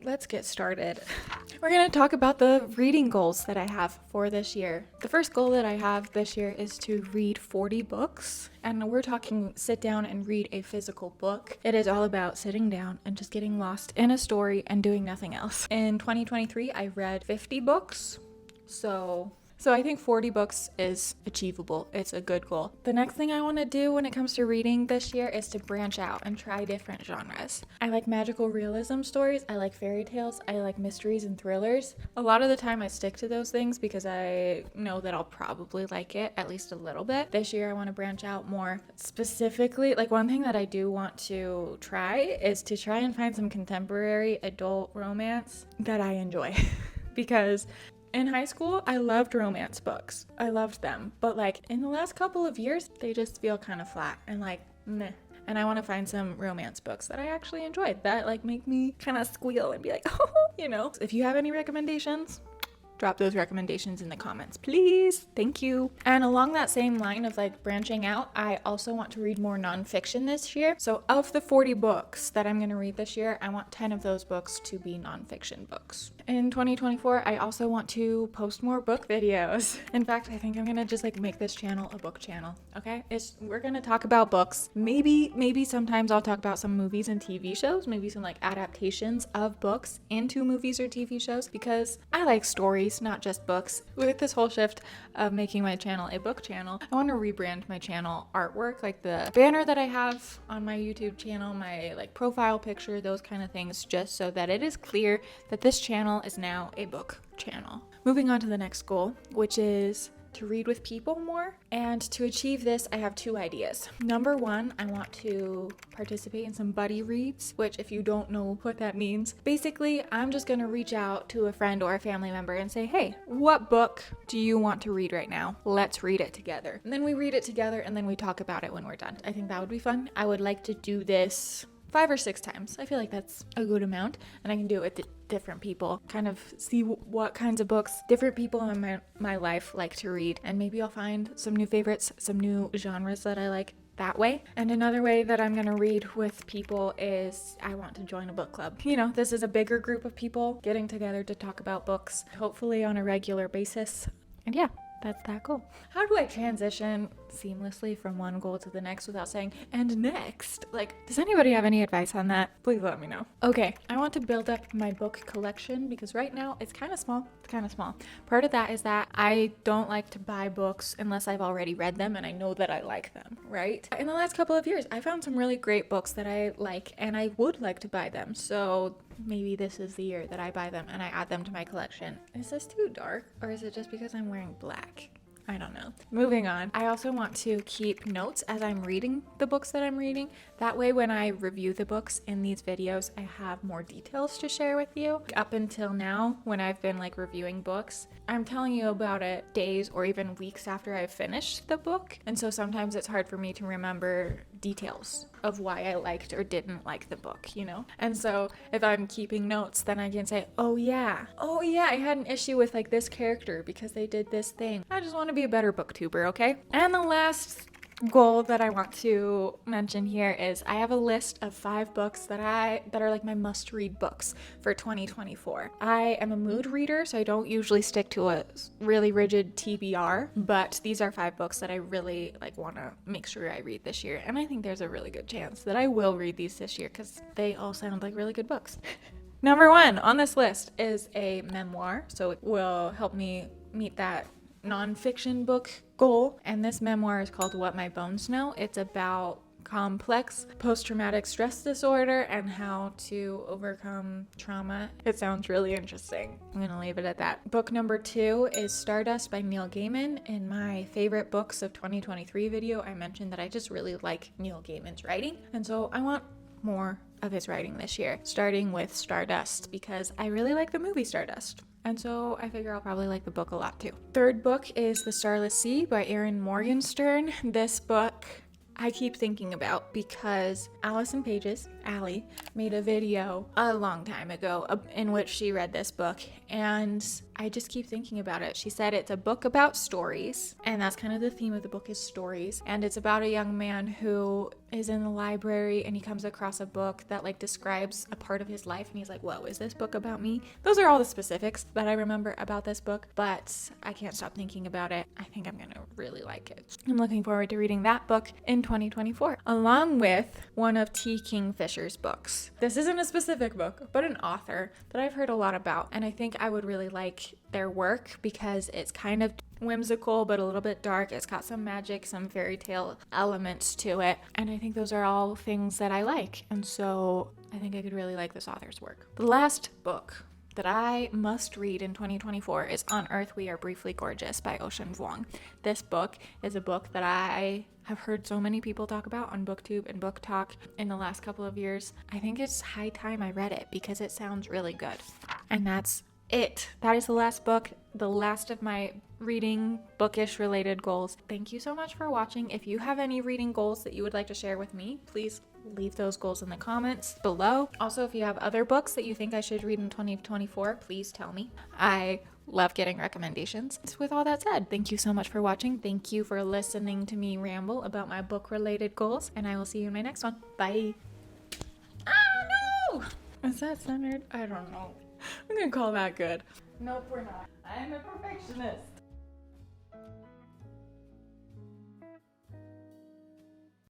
let's get started. We're going to talk about the reading goals that I have for this year. The first goal that I have this year is to read 40 books. And we're talking sit down and read a physical book. It is all about sitting down and just getting lost in a story and doing nothing else. In 2023, I read 50 books. So I think 40 books is achievable. It's a good goal. The next thing I want to do when it comes to reading this year is to branch out and try different genres. I like magical realism stories. I like fairy tales. I like mysteries and thrillers. A lot of the time I stick to those things because I know that I'll probably like it at least a little bit. This year I want to branch out more. Specifically, like one thing that I do want to try is to try and find some contemporary adult romance that I enjoy. Because in high school, I loved romance books. I loved them. But like in the last couple of years, they just feel kind of flat and like meh. And I want to find some romance books that I actually enjoyed that like make me kind of squeal and be like, oh, you know. If you have any recommendations, drop those recommendations in the comments, please. Thank you. And along that same line of like branching out, I also want to read more nonfiction this year. So of the 40 books that I'm going to read this year, I want 10 of those books to be nonfiction books. In 2024, I also want to post more book videos. In fact, I think I'm going to just like make this channel a book channel. Okay? We're going to talk about books. Maybe sometimes I'll talk about some movies and TV shows, maybe some like adaptations of books into movies or TV shows, because I like stories, not just books. With this whole shift of making my channel a book channel, I want to rebrand my channel artwork, like the banner that I have on my YouTube channel, my like profile picture, those kind of things, just so that it is clear that this channel is now a book channel. Moving on to the next goal, which is to read with people more. And to achieve this, I have two ideas. Number one, I want to participate in some buddy reads, which if you don't know what that means, basically I'm just gonna reach out to a friend or a family member and say, hey, what book do you want to read right now? Let's read it together. And then we read it together and then we talk about it when we're done. I think that would be fun. I would like to do this 5 or 6 times. I feel like that's a good amount, and I can do it with different people, kind of see what kinds of books different people in my life like to read, and maybe I'll find some new favorites, some new genres that I like that way. And another way that I'm gonna read with people is I want to join a book club. You know, this is a bigger group of people getting together to talk about books, hopefully on a regular basis. And yeah, that's that goal. How do I transition seamlessly from one goal to the next without saying, and next? Like, does anybody have any advice on that? Please let me know. Okay, I want to build up my book collection because right now it's kind of small. Part of that is that I don't like to buy books unless I've already read them and I know that I like them, right? In the last couple of years, I found some really great books that I like and I would like to buy them. So maybe this is the year that I buy them and I add them to my collection. Is this too dark or is it just because I'm wearing black? I don't know. Moving on. I also want to keep notes as I'm reading the books that I'm reading. That way when I review the books in these videos, I have more details to share with you. Up until now, when I've been like reviewing books, I'm telling you about it days or even weeks after I've finished the book. And so sometimes it's hard for me to remember details of why I liked or didn't like the book, you know? And so if I'm keeping notes, then I can say, oh yeah, I had an issue with like this character because they did this thing. I just want to be a better booktuber, okay? And the last goal that I want to mention here is I have a list of 5 books that are like my must-read books for 2024. I am a mood reader, so I don't usually stick to a really rigid TBR, but these are 5 books that I really like want to make sure I read this year, and I think there's a really good chance that I will read these this year because they all sound like really good books. Number 1 on this list is a memoir, so it will help me meet that nonfiction book goal, and this memoir is called What My Bones Know. It's about complex post-traumatic stress disorder and how to overcome trauma. It sounds really interesting. I'm gonna leave it at that. Book number 2 is Stardust by Neil Gaiman. In my favorite books of 2023 video, I mentioned that I just really like Neil Gaiman's writing, and so I want more of his writing this year, starting with Stardust because I really like the movie Stardust. And so I figure I'll probably like the book a lot too. Third book is The Starless Sea by Erin Morgenstern. This book I keep thinking about because Allison Pages Allie, made a video a long time ago in which she read this book, and I just keep thinking about it. She said it's a book about stories, and that's kind of the theme of the book, is stories. And it's about a young man who is in the library and he comes across a book that like describes a part of his life, and he's like, whoa, is this book about me? Those are all the specifics that I remember about this book, but I can't stop thinking about it. I think I'm gonna really like it. I'm looking forward to reading that book in 2024, along with one of T. Kingfisher's books. This isn't a specific book, but an author that I've heard a lot about, and I think I would really like their work because it's kind of whimsical but a little bit dark. It's got some magic, some fairy tale elements to it, and I think those are all things that I like, and so I think I could really like this author's work. The last book that I must read in 2024 is On Earth We Are Briefly Gorgeous by Ocean Vuong. This book is a book that I have heard so many people talk about on BookTube and Book Talk in the last couple of years. I think it's high time I read it because it sounds really good. And that's it. That is the last book, the last of my reading bookish related goals. Thank you so much for watching. If you have any reading goals that you would like to share with me, please leave those goals in the comments below. Also, if you have other books that you think I should read in 2024, please tell me. I love getting recommendations. With all that said, thank you so much for watching. Thank you for listening to me ramble about my book related goals, and I will see you in my next one. Bye. Oh no! Is that centered? I don't know. I'm gonna call that good. Nope, we're not. I'm a perfectionist.